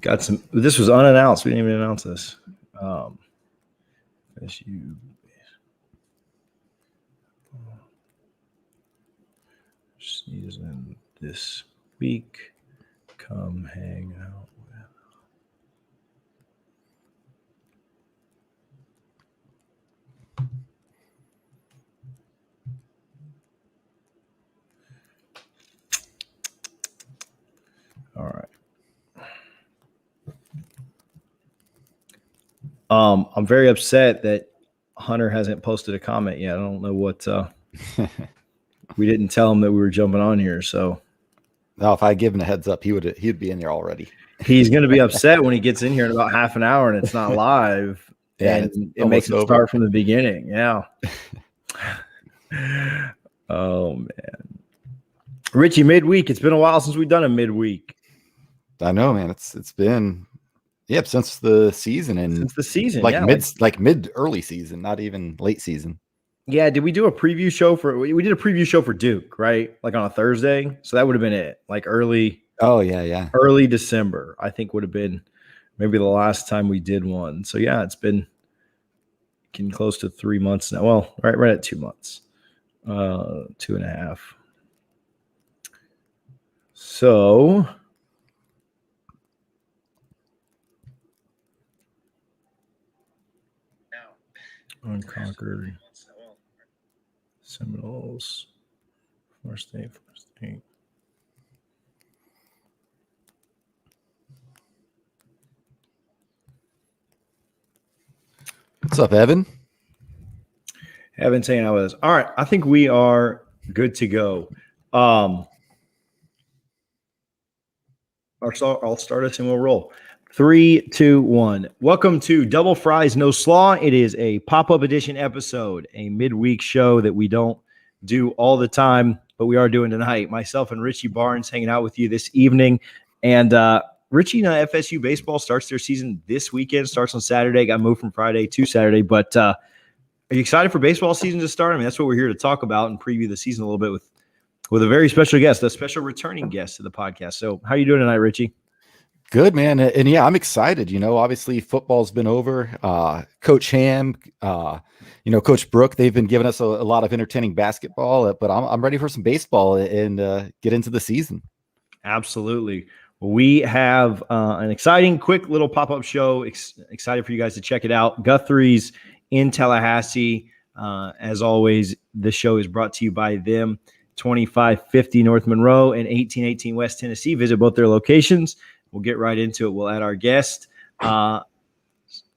Got some. This was unannounced. We didn't even announce this. FSU season this week. Come hang out with. All right. I'm very upset that Hunter hasn't posted a comment yet. I don't know what we didn't tell him that we were jumping on here. So, no, if I had given a heads up, he'd be in there already. He's going to be upset when he gets in here in about half an hour and it's not live. Yeah, and it makes it start from the beginning. Yeah. Oh man, Richie, midweek. It's been a while since we've done a midweek. I know, man. It's been since the season and since the season, mid early season, not even late season. Yeah, did we do a preview show for? We did a preview show for Duke, right? Like on a Thursday, so that would have been it. Like early. Oh yeah. Early December, I think would have been maybe the last time we did one. So yeah, it's been getting close to 3 months now. Well, right at 2 months, 2.5. So. Unconquered Seminoles, First State. What's up, Evan? Evan's hanging out with us. All right, I think we are good to go. I'll start us and we'll roll. 3, 2, 1. Welcome to Double Fries No Slaw. It is a pop-up edition episode, a midweek show that we don't do all the time, but we are doing tonight. Myself and Richie Barnes hanging out with you this evening. And Richie, FSU baseball starts their season this weekend. Starts on Saturday. Got moved from Friday to Saturday. But are you excited for baseball season to start? I mean, that's what we're here to talk about and preview the season a little bit with a very special guest, a special returning guest to the podcast. So how are you doing tonight, Richie? Good, man. And yeah, I'm excited. Obviously football's been over. Coach Ham, Coach Brook, they've been giving us a lot of entertaining basketball, but I'm ready for some baseball and get into the season. Absolutely. We have an exciting, quick little pop-up show. Excited for you guys to check it out. Guthrie's in Tallahassee. As always, the show is brought to you by them. 2550 North Monroe and 1818 West Tennessee. Visit both their locations. We'll get right into it. We'll add our guest.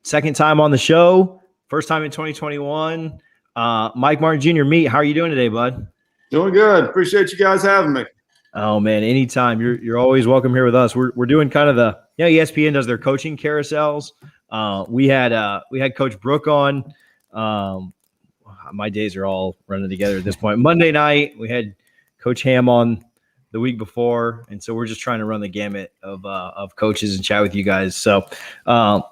Second time on the show. First time in 2021. Mike Martin Jr. Meet. How are you doing today, bud? Doing good. Appreciate you guys having me. Oh man, anytime. You're always welcome here with us. We're doing kind of ESPN does their coaching carousels. We had Coach Brook on. My days are all running together at this point. Monday night we had Coach Ham on the week before, and so we're just trying to run the gamut of coaches and chat with you guys. So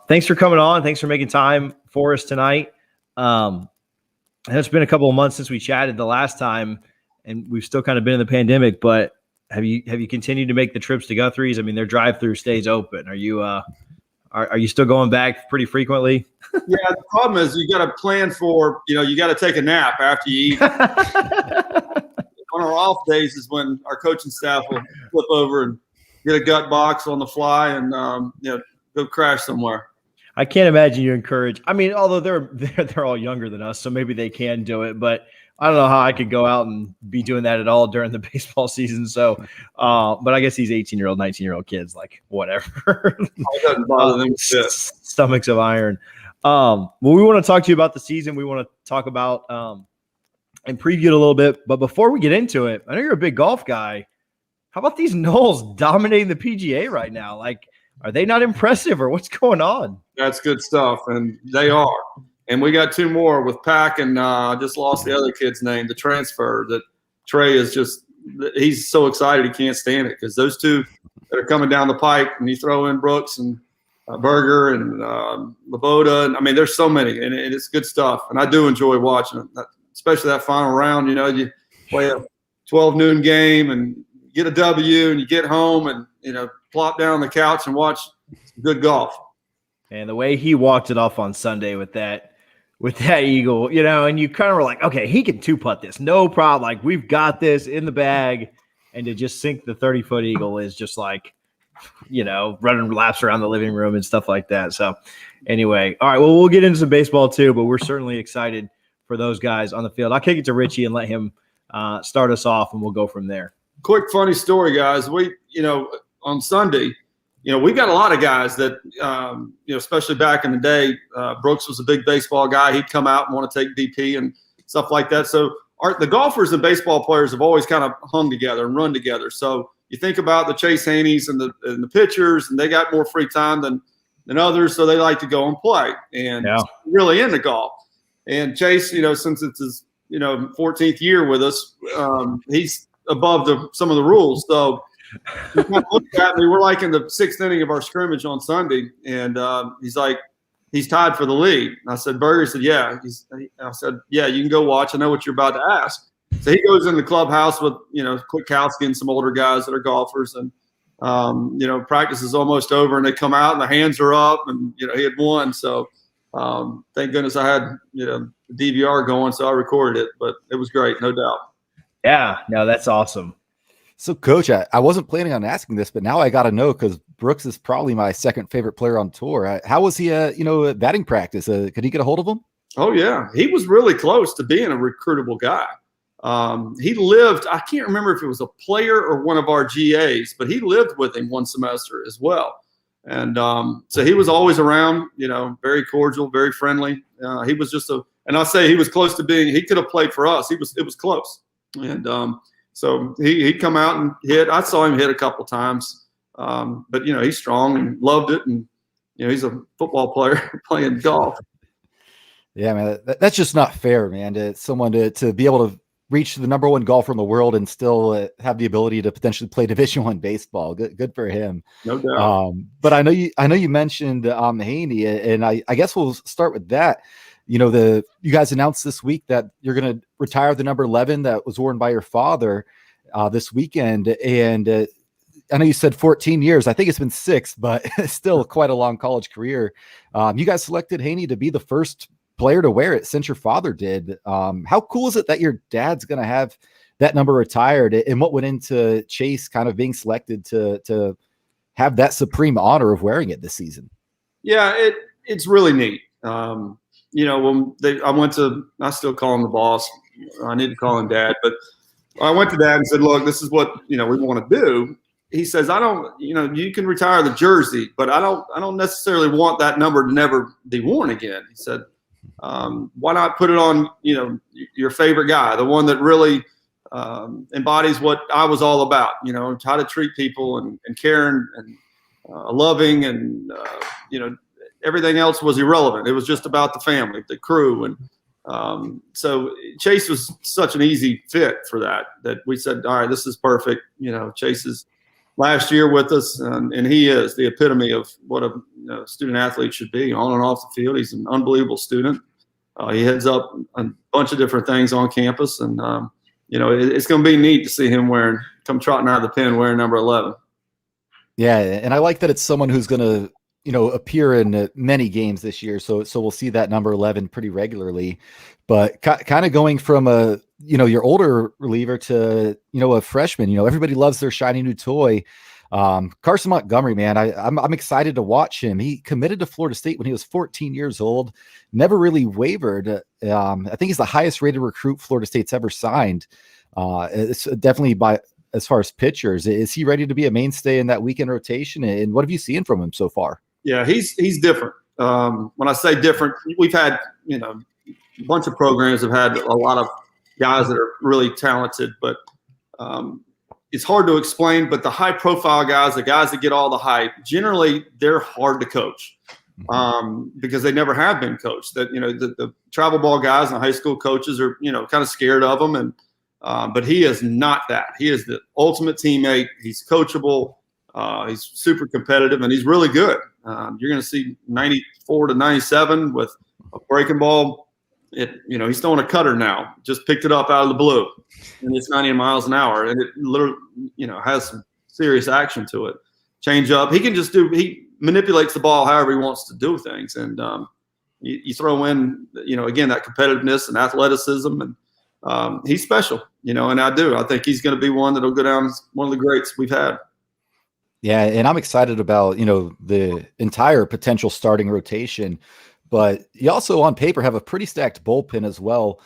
thanks for coming on. Thanks for making time for us tonight. It's been a couple of months since we chatted the last time, and we've still kind of been in the pandemic. But have you continued to make the trips to Guthrie's? I mean, their drive-through stays open. Are you still going back pretty frequently? Yeah, the problem is you got to plan for, you got to take a nap after you eat. On our off days is when our coaching staff will flip over and get a gut box on the fly and go crash somewhere. I can't imagine you encourage. I mean, although they're all younger than us, so maybe they can do it. But I don't know how I could go out and be doing that at all during the baseball season. So, but I guess these 18-year-old, 19-year-old kids, like whatever, it doesn't bother them. Stomachs of iron. Well, we want to talk to you about the season. We want to talk about and preview it a little bit. But before we get into it, I know you're a big golf guy. How about these Knolls dominating the PGA right now? Like, are they not impressive or what's going on? That's good stuff, and they are. And we got 2 more with Pack, and I just lost the other kid's name, the transfer. That Trey is he's so excited he can't stand it because those 2 that are coming down the pike, and you throw in Brooks and Berger and Laboda. And I mean, there's so many, and it's good stuff. And I do enjoy watching it, especially that final round. You play a 12 noon game and get a W and you get home and, plop down on the couch and watch some good golf. And the way he walked it off on Sunday with that eagle, and you kind of were like, okay, he can two-putt this, no problem. Like, we've got this in the bag. And to just sink the 30-foot eagle is just like, running laps around the living room and stuff like that. So anyway, all right, well, we'll get into some baseball too, but we're certainly excited for those guys on the field. I'll kick it to Richie and let him start us off, and we'll go from there. Quick funny story, guys. We, on Sunday, we got a lot of guys that, especially back in the day, Brooks was a big baseball guy. He'd come out and want to take BP and stuff like that. So the golfers and baseball players have always kind of hung together and run together. So you think about the Chase Haney's and the pitchers, and they got more free time than others, so they like to go and play and really into golf. And Chase, since it's his 14th year with us, he's above some of the rules. So he kind of looked at me. We're like in the 6th inning of our scrimmage on Sunday, and he's like, he's tied for the lead. And I said, Berger? He said, yeah. I said, yeah, you can go watch. I know what you're about to ask. So he goes in the clubhouse with, Kwiatkowski and some older guys that are golfers. And, practice is almost over, and they come out and the hands are up, and, he had won. So thank goodness I had, the DVR going, so I recorded it. But it was great, no doubt. Yeah, no, that's awesome. So, Coach, I wasn't planning on asking this, but now I got to know, because Brooks is probably my second favorite player on tour. How was he, at batting practice? Could he get a hold of him? Oh, yeah. He was really close to being a recruitable guy. He lived – I can't remember if it was a player or one of our GAs, but he lived with him one semester as well. And so he was always around, very cordial, very friendly. He was just and I say he was close to being – he could have played for us. It was close. And so he'd come out and hit. I saw him hit a couple times, but he's strong and loved it, and he's a football player playing golf. Yeah, man, that's just not fair, man. To someone to be able to reach the number one golfer in the world and still have the ability to potentially play Division I baseball. Good for him. No doubt. But I know you mentioned Haney, and I guess we'll start with that. You guys announced this week that you're going to retire the number 11 that was worn by your father this weekend. And I know you said 14 years. I think it's been 6, but still quite a long college career. You guys selected Haney to be the first player to wear it since your father did. How cool is it that your dad's going to have that number retired, and what went into Chase kind of being selected to have that supreme honor of wearing it this season? Yeah, it's really neat. I still call him the boss. I need to call him Dad, but I went to Dad and said, look, this is what, we want to do. He says, I don't, you can retire the jersey, but I don't necessarily want that number to never be worn again. He said, why not put it on, your favorite guy, the one that really embodies what I was all about, how to treat people and caring and loving, and, everything else was irrelevant. It was just about the family, the crew. And so Chase was such an easy fit for that we said, all right, this is perfect. Chase is last year with us, and he is the epitome of what a student athlete should be on and off the field. He's an unbelievable student. He heads up a bunch of different things on campus, and, it's going to be neat to see him come trotting out of the pen wearing number 11. Yeah, and I like that it's someone who's going to appear in many games this year. So we'll see that number 11 pretty regularly, but kind of going from your older reliever to, a freshman, everybody loves their shiny new toy. Carson Montgomery, man, I'm excited to watch him. He committed to Florida State when he was 14 years old, never really wavered. I think he's the highest rated recruit Florida State's ever signed. It's definitely as far as pitchers. Is he ready to be a mainstay in that weekend rotation? And what have you seen from him so far? Yeah, he's different. When I say different, we've had, a bunch of programs have had a lot of guys that are really talented, but it's hard to explain. But the high profile guys, the guys that get all the hype, generally they're hard to coach because they never have been coached. That, the travel ball guys and high school coaches are, kind of scared of them. And but he is not that. He is the ultimate teammate. He's coachable. He's super competitive, and he's really good. You're going to see 94 to 97 with a breaking ball. He's throwing a cutter now. Just picked it up out of the blue, and it's 90 miles an hour, and it literally, has some serious action to it. change up. He manipulates the ball however he wants to do things. And you throw in, again, that competitiveness and athleticism, and he's special, and I think he's going to be one that'll go down as one of the greats we've had. Yeah, and I'm excited about, the entire potential starting rotation, but you also on paper have a pretty stacked bullpen as well.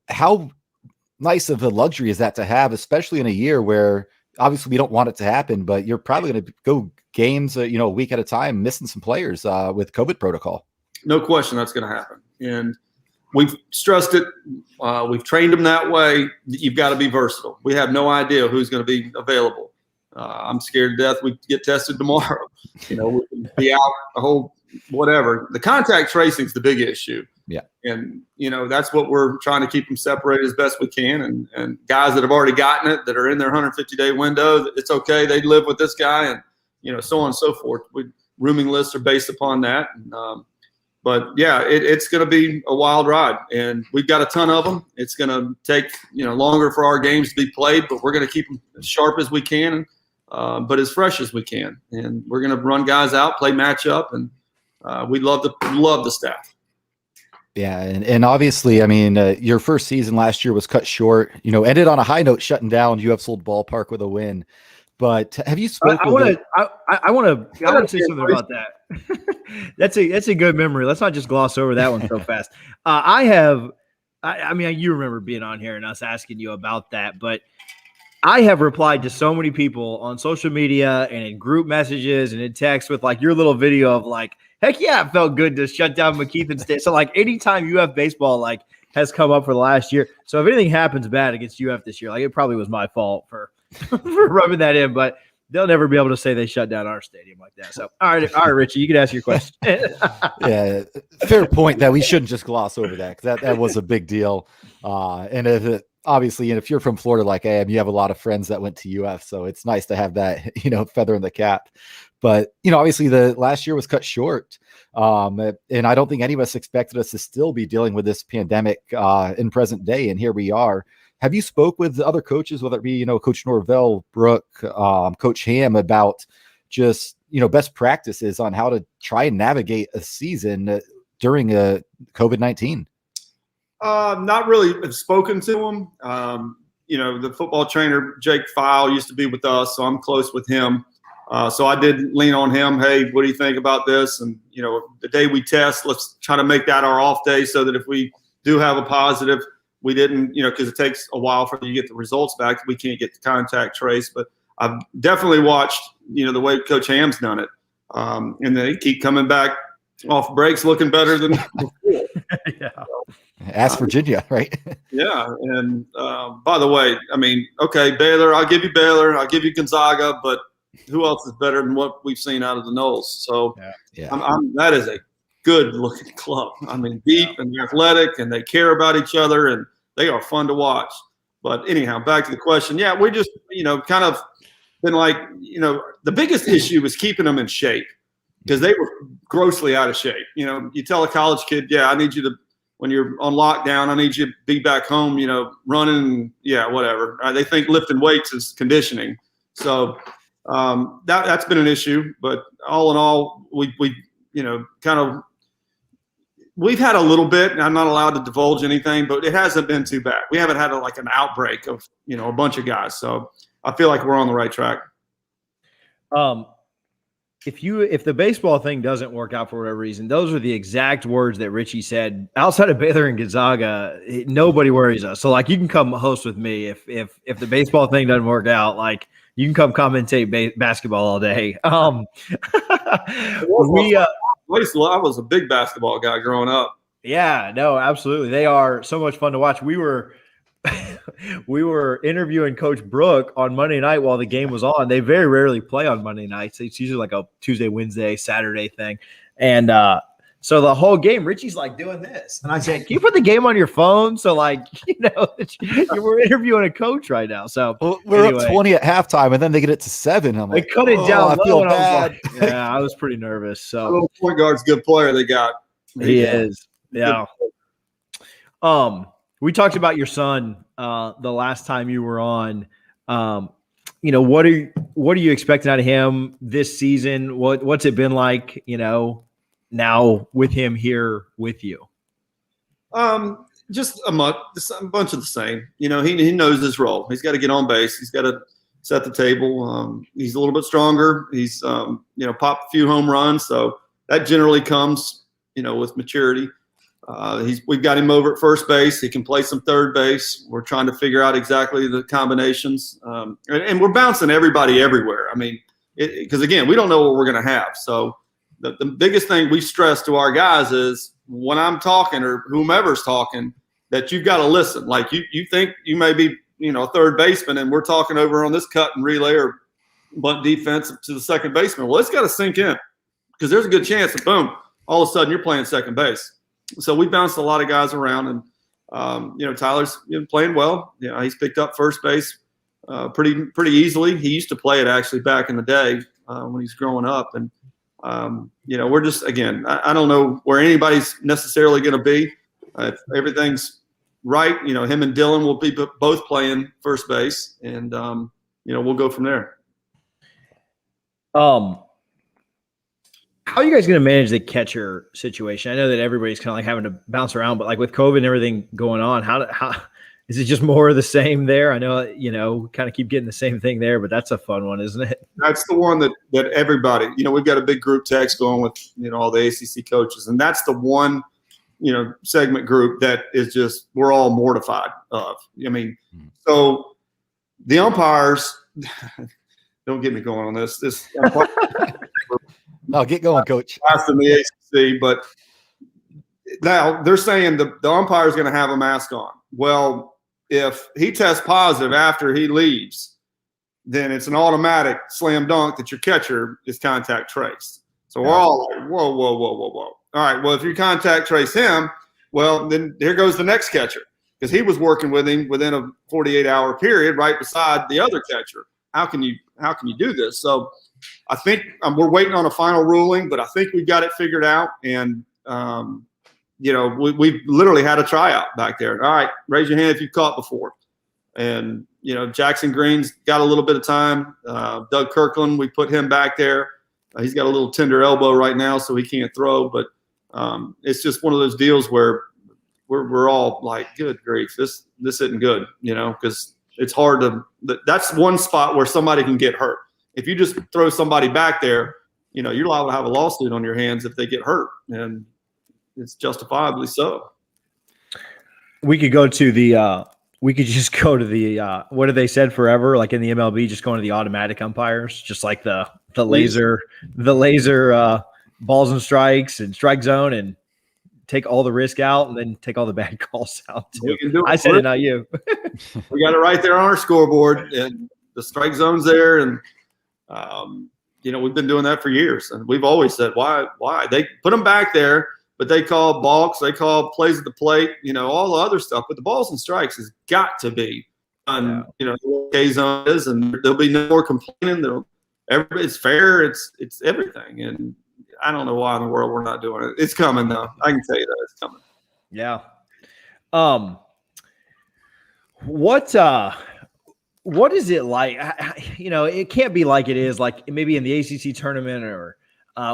How nice of a luxury is that to have, especially in a year where obviously we don't want it to happen, but you're probably going to go games, a week at a time, missing some players with COVID protocol. No question that's going to happen. And we've stressed it. We've trained them that way. You've got to be versatile. We have no idea who's going to be available. I'm scared to death we get tested tomorrow. We can be out the whole whatever. The contact tracing is the big issue. Yeah. And, that's what we're trying to keep them separated as best we can. And guys that have already gotten it, that are in their 150-day window, it's okay. They live with this guy and, so on and so forth. Rooming lists are based upon that. But, yeah, it's going to be a wild ride. And we've got a ton of them. It's going to take, longer for our games to be played, but we're going to keep them as sharp as we can, but as fresh as we can. And we're going to run guys out, play matchup, and we love the staff. Yeah, and obviously, I mean, your first season last year was cut short. Ended on a high note, shutting down UF Sold Ballpark with a win. But have you spoken? I want to say something about that. That's a good memory. Let's not just gloss over that one so fast. I mean, you remember being on here and us asking you about that, but I have replied to so many people on social media and in group messages and in text with like your little video of like, heck yeah, it felt good to shut down McKeith and State. So like anytime UF baseball like has come up for the last year. So if anything happens bad against UF this year, like it probably was my fault for rubbing that in, but they'll never be able to say they shut down our stadium like that. So all right, Richie, you can ask your question. Yeah, fair point that we shouldn't just gloss over that because that was a big deal. And obviously, and if you're from Florida like I am, you have a lot of friends that went to UF, so it's nice to have that, feather in the cap. But, obviously the last year was cut short. And I don't think any of us expected us to still be dealing with this pandemic in present day. And here we are. Have you spoke with other coaches, whether it be, Coach Norvell, Brooke, Coach Ham, about just, best practices on how to try and navigate a season during COVID-19? Not really have spoken to him. The football trainer, Jake File, used to be with us, so I'm close with him. So I did lean on him. Hey, what do you think about this? And, the day we test, let's try to make that our off day so that if we do have a positive, we didn't, because it takes a while for you to get the results back. We can't get the contact trace. But I've definitely watched, the way Coach Ham's done it. And they keep coming back off breaks looking better than before. Yeah. Ask Virginia, right? Yeah. And by the way, I mean, okay, Baylor, I'll give you Baylor. I'll give you Gonzaga. But who else is better than what we've seen out of the Knolls? So yeah. that is a good-looking club. I mean, deep and athletic, and they care about each other, and they are fun to watch. But anyhow, back to the question. Yeah, we just, kind of been like, the biggest issue was keeping them in shape because they were grossly out of shape. You tell a college kid, yeah, I need you to, when you're on lockdown, I need you to be back home, running, whatever. They think lifting weights is conditioning. So that's been an issue. But all in all, we've had a little bit, and I'm not allowed to divulge anything, but it hasn't been too bad. We haven't had an outbreak of, a bunch of guys. So I feel like we're on the right track. If the baseball thing doesn't work out for whatever reason, those are the exact words that Richie said. Outside of Baylor and Gonzaga, nobody worries us. So you can come host with me if the baseball thing doesn't work out. You can come commentate basketball all day. I was a big basketball guy growing up. Yeah, no, absolutely. They are so much fun to watch. We were interviewing Coach Brooke on Monday night while the game was on. They very rarely play on Monday nights. It's usually like a Tuesday, Wednesday, Saturday thing. And so the whole game, Richie's doing this. And I said, can you put the game on your phone? So we're interviewing a coach right now. So we're up 20 at halftime, and then they get it to 7. I'm they cut it down. I feel bad. I was pretty nervous. So little point guard's a good player they got. He is. Yeah. We talked about your son the last time you were on. What are what are you expecting out of him this season? What's it been like, now with him here with you? Just a bunch of the same. He knows his role. He's got to get on base. He's got to set the table. He's a little bit stronger. He's popped a few home runs, so that generally comes with maturity. We've got him over at first base. He can play some third base. We're trying to figure out exactly the combinations, and we're bouncing everybody everywhere. I mean, because again, we don't know what we're going to have. So the biggest thing we stress to our guys is when I'm talking or whomever's talking, that you've got to listen. Like you think you may be a third baseman, and we're talking over on this cut and relay or bunt defense to the second baseman. Well, it's got to sink in, because there's a good chance that boom, all of a sudden you're playing second base. So we bounced a lot of guys around, and Tyler's playing well. He's picked up first base pretty easily. He used to play it actually back in the day when he's growing up, and we're just, again, I don't know where anybody's necessarily going to be. If everything's right, him and Dylan will be both playing first base, and we'll go from there. How are you guys going to manage the catcher situation? I know that everybody's kind of like having to bounce around, but like with COVID and everything going on, how is it just more of the same there? I know, kind of keep getting the same thing there, but that's a fun one, isn't it? That's the one that everybody, we've got a big group text going with, all the ACC coaches, and that's the one, segment group that is just, we're all mortified of. I mean, so the umpires, don't get me going on this. No, get going, Coach. Last in the ACC, but now they're saying the umpire is going to have a mask on. Well, if he tests positive after he leaves, then it's an automatic slam dunk that your catcher is contact traced. So we're all like, whoa. All right, well, if you contact trace him, well, then here goes the next catcher, because he was working with him within a 48-hour period right beside the other catcher. How can you do this? So I think we're waiting on a final ruling, but I think we've got it figured out. And, we've literally had a tryout back there. All right, raise your hand if you've caught before. And, Jackson Green's got a little bit of time. Doug Kirkland, we put him back there. He's got a little tender elbow right now, so he can't throw. But it's just one of those deals where we're all like, good grief, this isn't good, because it's hard to – that's one spot where somebody can get hurt. If you just throw somebody back there, you're liable to have a lawsuit on your hands if they get hurt, and it's justifiably so. We could go to the we could just go to the what have they said forever, like in the MLB, just going to the automatic umpires, just like the laser balls and strikes and strike zone, and take all the risk out and then take all the bad calls out too. We can do it. I said it, not you. We got it right there on our scoreboard, and the strike zone's there, and we've been doing that for years, and we've always said why they put them back there, but they call balks, they call plays at the plate, all the other stuff, but the balls and strikes has got to be on the K zone is, and there'll be no more complaining. It's fair, it's everything, and I don't know why in the world we're not doing it. It's coming though. I can tell you that it's coming. Yeah. What is it like? It can't be like it is like maybe in the ACC tournament or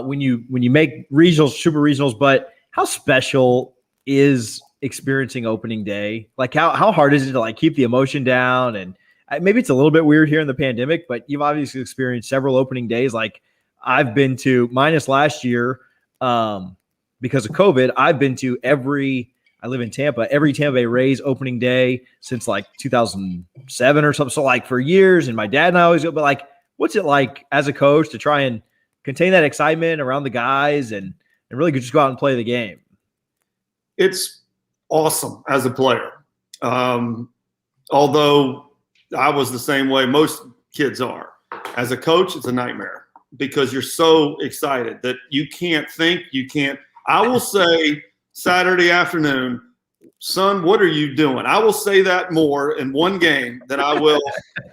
when you make regionals, super regionals. But how special is experiencing opening day? Like how hard is it to like keep the emotion down? And maybe it's a little bit weird here in the pandemic, but you've obviously experienced several opening days. Like I've been to, minus last year because of COVID, I've been to I live in Tampa, every Tampa Bay Rays opening day since like 2007 or something. So like for years, and my dad and I always go, but like, what's it like as a coach to try and contain that excitement around the guys and really just go out and play the game? It's awesome as a player. Although I was the same way most kids are. As a coach, it's a nightmare because you're so excited that you can't think, I will say Saturday afternoon, son, what are you doing? I will say that more in one game than I will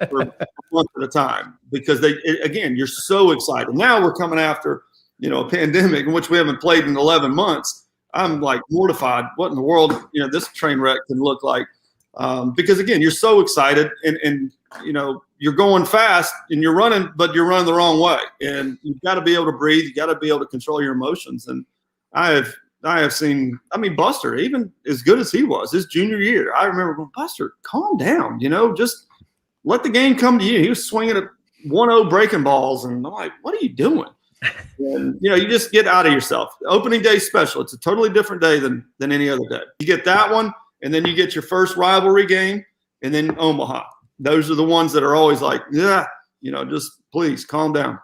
for a month at a time because again, you're so excited. Now we're coming after, a pandemic in which we haven't played in 11 months. I'm like mortified. What in the world, this train wreck can look like? Because again, you're so excited and you're going fast and you're running, but you're running the wrong way. And you've got to be able to breathe. You got to be able to control your emotions. And I have seen, I mean, Buster, even as good as he was his junior year, I remember going, Buster, calm down, just let the game come to you. He was swinging at 1-0 breaking balls. And I'm like, what are you doing? And, you just get out of yourself. Opening day special. It's a totally different day than any other day. You get that one, and then you get your first rivalry game, and then Omaha. Those are the ones that are always like, yeah, just please calm down.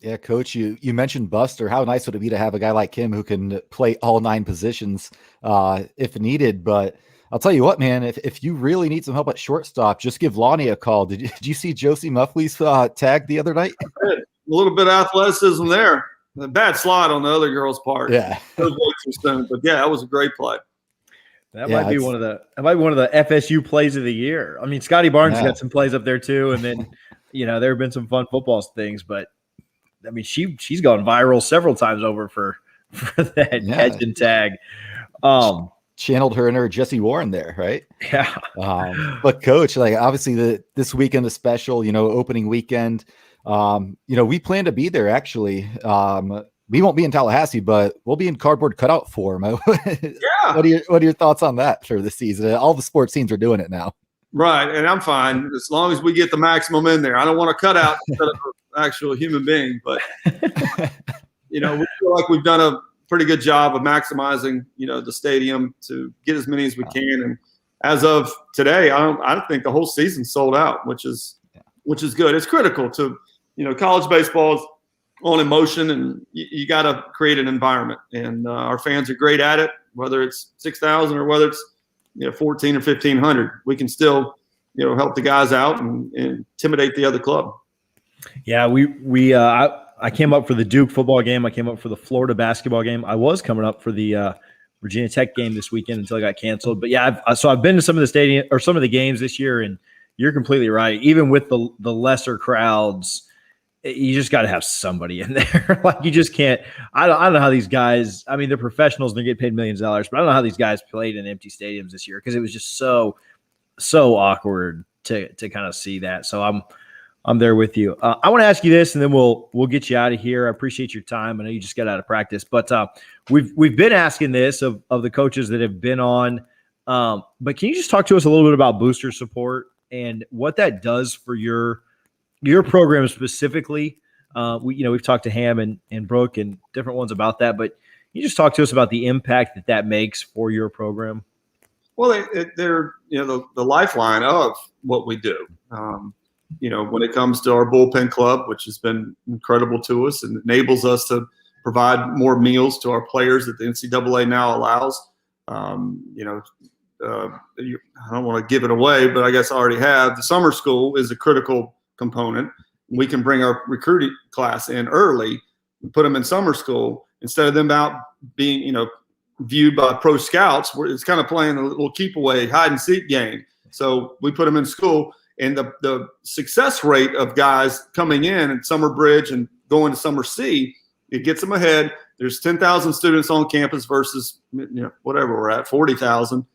Yeah, Coach, you mentioned Buster. How nice would it be to have a guy like him who can play all 9 positions if needed? But I'll tell you what, man, if you really need some help at shortstop, just give Lonnie a call. Did you see Josie Muffley's tag the other night? A little bit of athleticism there. A bad slide on the other girl's part. Yeah. But yeah, that was a great play. That might be one of the FSU plays of the year. I mean, Scotty Barnes got some plays up there too, and then there have been some fun football things, but I mean, she's gone viral several times over for that catch and tag. Channeled her inner Jesse Warren there, right? Yeah. But Coach, like obviously this weekend is special. Opening weekend. We plan to be there actually. We won't be in Tallahassee, but we'll be in cardboard cutout form. Yeah. What are your thoughts on that for the season? All the sports teams are doing it now. Right, and I'm fine as long as we get the maximum in there. I don't want to cut out instead of an actual human being, but we feel like we've done a pretty good job of maximizing, the stadium to get as many as we can. And as of today, I think the whole season's sold out, which is good. It's critical to, college baseball is on emotion, and you got to create an environment. And our fans are great at it, whether it's 6,000 or whether it's 14 or 1,500. We can still help the guys out and intimidate the other club. Yeah, I came up for the Duke football game. I came up for the Florida basketball game. I was coming up for the Virginia Tech game this weekend until it got canceled. But yeah, I've been to some of the stadium or some of the games this year, and you're completely right. Even with the lesser crowds, you just got to have somebody in there. Like you just can't. I don't know how these guys. I mean, they're professionals and they get paid millions of dollars, but I don't know how these guys played in empty stadiums this year because it was just so awkward to kind of see that. So I'm there with you. I want to ask you this, and then we'll get you out of here. I appreciate your time. I know you just got out of practice, but we've been asking this of the coaches that have been on. But can you just talk to us a little bit about booster support and what that does for your program specifically? We've talked to Ham and Brooke and different ones about that, but can you just talk to us about the impact that makes for your program? Well, they're the lifeline of what we do. When it comes to our bullpen club, which has been incredible to us and enables us to provide more meals to our players that the NCAA now allows. I don't want to give it away, but I guess I already have. The summer school is a critical component. We can bring our recruiting class in early and put them in summer school instead of them out being, viewed by pro scouts. Where it's kind of playing a little keep away hide and seek game. So we put them in school. And the success rate of guys coming in at Summer Bridge and going to Summer C, it gets them ahead. There's 10,000 students on campus versus whatever we're at, 40,000.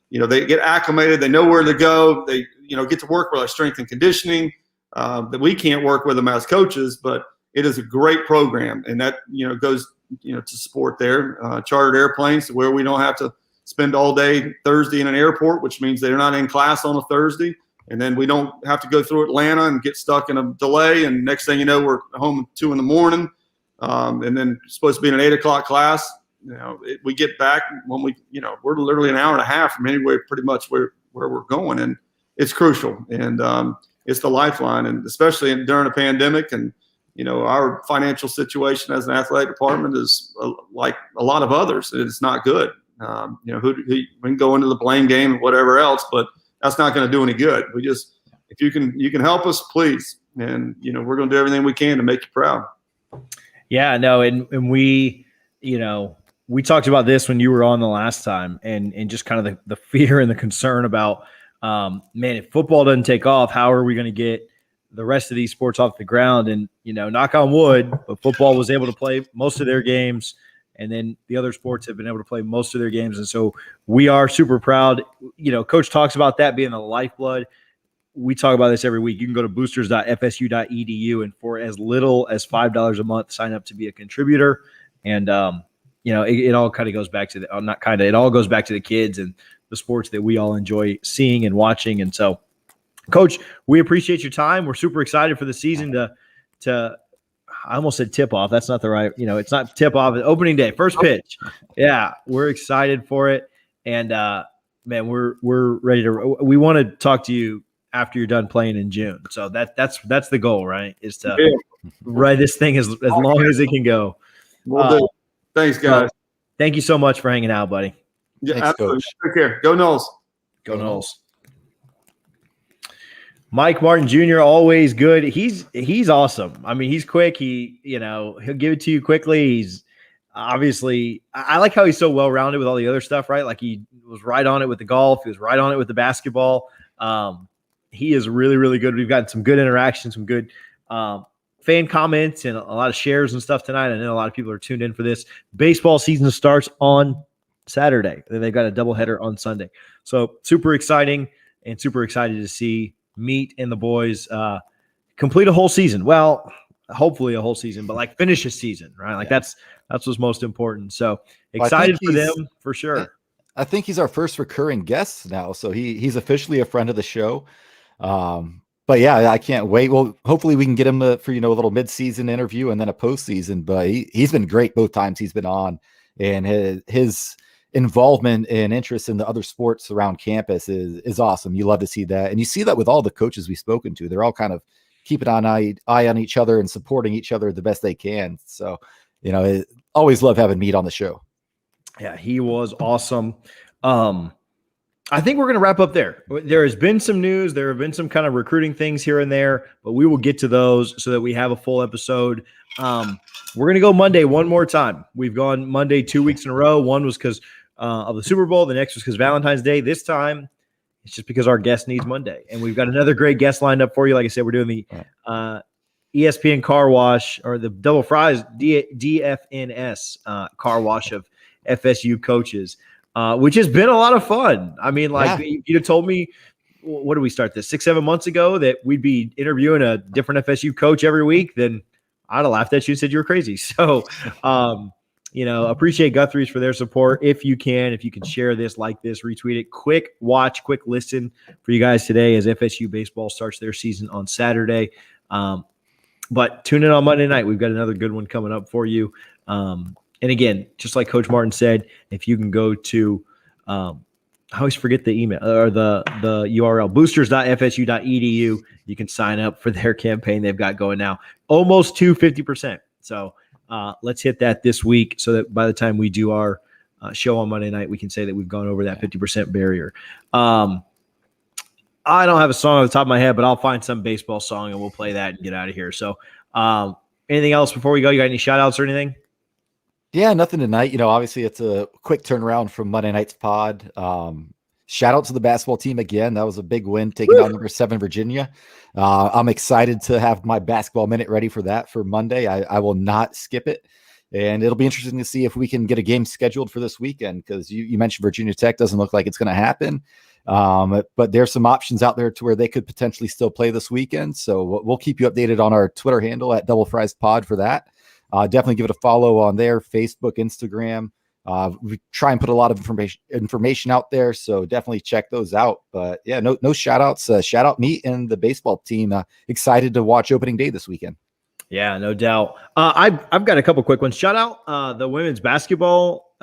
They get acclimated. They know where to go. They get to work with our strength and conditioning that we can't work with them as coaches. But it is a great program, and that goes to support their chartered airplanes where we don't have to spend all day Thursday in an airport, which means they're not in class on a Thursday. And then we don't have to go through Atlanta and get stuck in a delay. And next thing you know, we're home at 2 a.m. And then supposed to be in an 8 o'clock class. We get back when we're literally an hour and a half from anywhere pretty much where we're going. And it's crucial. And it's the lifeline. And especially during a pandemic and, our financial situation as an athletic department is like a lot of others. It's not good. We can go into the blame game and whatever else, but that's not going to do any good. If you can help us, please. And, we're going to do everything we can to make you proud. Yeah, no. And we talked about this when you were on the last time and just kind of the fear and the concern about, if football doesn't take off, how are we going to get the rest of these sports off the ground? And, knock on wood, but football was able to play most of their games. And then the other sports have been able to play most of their games. And so we are super proud. Coach talks about that being the lifeblood. we talk about this every week. You can go to boosters.fsu.edu, and for as little as $5 a month, sign up to be a contributor. And it all kind of goes back to it all goes back to the kids and the sports that we all enjoy seeing and watching. And so, Coach, we appreciate your time. We're super excited for the season to I almost said tip off. That's not the right, it's not tip off. It's opening day, first pitch. Yeah, we're excited for it. And man, we're ready to. We want to talk to you after you're done playing in June. So that's the goal, right? Is to ride this thing as long as it can go. Well, thanks, guys. Thank you so much for hanging out, buddy. Yeah, Thanks, absolutely. Coach. Take care. Go Noles. Go Noles. Mike Martin Jr. always good. He's awesome. I mean, he's quick. He'll give it to you quickly. He's obviously, I like how he's so well rounded with all the other stuff, right? Like he was right on it with the golf. He was right on it with the basketball. He is really, really good. We've gotten some good interactions, some good fan comments, and a lot of shares and stuff tonight. I know a lot of people are tuned in for this. Baseball season starts on Saturday. Then they've got a doubleheader on Sunday. So super exciting and super excited to see Meat and the boys complete a whole season. Well, hopefully a whole season, but like finish a season, right? Like that's what's most important. So excited for them for sure. I think he's our first recurring guest now. So he's officially a friend of the show. But yeah, I can't wait. Well, hopefully we can get him for, a little mid-season interview and then a postseason, but he's been great both times he's been on, and his involvement and interest in the other sports around campus is awesome. You love to see that. And you see that with all the coaches we've spoken to. They're all kind of keeping an eye on each other and supporting each other the best they can. So, always love having Meat on the show. Yeah, he was awesome. I think we're going to wrap up there. There has been some news. There have been some kind of recruiting things here and there, but we will get to those so that we have a full episode. We're going to go Monday one more time. We've gone Monday 2 weeks in a row. One was because of the Super Bowl. The next was because Valentine's Day. This time, it's just because our guest needs Monday. And we've got another great guest lined up for you. Like I said, we're doing the ESPN car wash, or the double fries DFNS car wash of FSU coaches, which has been a lot of fun. I mean, you'd have told me, what did we start this 6-7 months ago, that we'd be interviewing a different FSU coach every week, then I'd have laughed at you and said you were crazy. So, appreciate Guthrie's for their support. If you can share this, like this, retweet it. Quick watch, quick listen for you guys today as FSU baseball starts their season on Saturday. But tune in on Monday night. We've got another good one coming up for you. And again, just like Coach Martin said, if you can go to, I always forget the email or the URL, boosters.fsu.edu, you can sign up for their campaign they've got going now, almost to 50%. So let's hit that this week so that by the time we do our show on Monday night, we can say that we've gone over that 50% barrier. I don't have a song on the top of my head, but I'll find some baseball song and we'll play that and get out of here. So anything else before we go? You got any shout outs or anything? Yeah, nothing tonight. Obviously it's a quick turnaround from Monday night's pod. Shout out to the basketball team again. That was a big win, taking down number 7 Virginia. I'm excited to have my basketball minute ready for that for Monday. I will not skip it. And it'll be interesting to see if we can get a game scheduled for this weekend, because you mentioned Virginia Tech doesn't look like it's going to happen. But there's some options out there to where they could potentially still play this weekend. So we'll keep you updated on our Twitter handle at Double Fries Pod for that. Definitely give it a follow on there, Facebook, Instagram. We try and put a lot of information out there, so definitely check those out. But yeah, no shout outs. Shout out Meat and the baseball team. Excited to watch opening day this weekend. Yeah, no doubt. I've got a couple quick ones. Shout out the women's basketball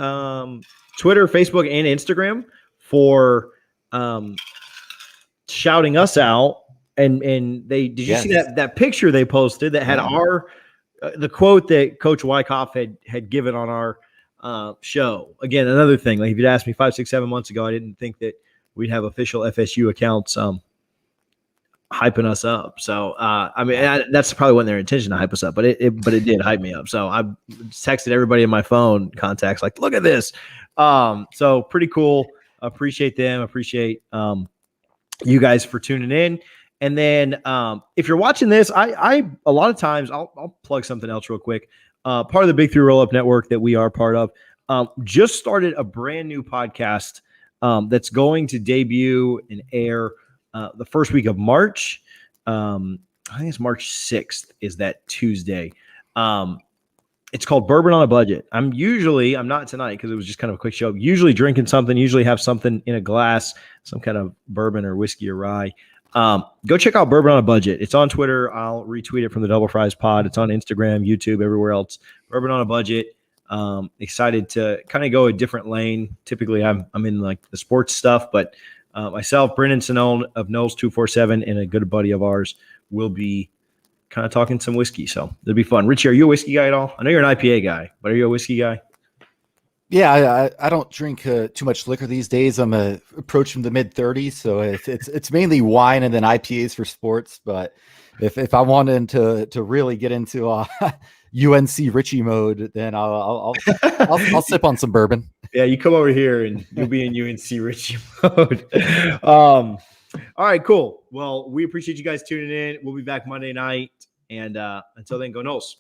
Twitter, Facebook, and Instagram for shouting us out. And did you see that picture they posted that had the quote that Coach Wyckoff had given on our show? Again, another thing, like if you'd asked me 5, 6, 7 months ago, I didn't think that we'd have official FSU accounts hyping us up. So, that's probably wasn't their intention to hype us up, but it did hype me up. So I texted everybody in my phone contacts, like, look at this. So pretty cool. Appreciate them. Appreciate you guys for tuning in. And then if you're watching this, I a lot of times I'll plug something else real quick. Part of the Big Three Roll Up Network that we are part of just started a brand new podcast that's going to debut and air the first week of March. I think it's March 6th is that Tuesday. It's called Bourbon on a Budget. I'm not tonight because it was just kind of a quick show. Usually drinking something, usually have something in a glass, some kind of bourbon or whiskey or rye. Go check out Bourbon on a Budget. It's on Twitter. I'll retweet it from the Double Fries Pod. It's on Instagram, YouTube, everywhere else. Bourbon on a Budget. Excited to kind of go a different lane. Typically, I'm in like the sports stuff, but myself, Brendan Sinone of Knowles 247, and a good buddy of ours will be kind of talking some whiskey. So it'll be fun. Richie, are you a whiskey guy at all? I know you're an IPA guy, but are you a whiskey guy? Yeah, I don't drink too much liquor these days. I'm approaching the mid-30s, so it's mainly wine and then IPAs for sports. But if I wanted to really get into UNC Richie mode, then I'll sip on some bourbon. Yeah, you come over here and you'll be in UNC Richie mode. All right, cool. Well, we appreciate you guys tuning in. We'll be back Monday night. And until then, go Knowles.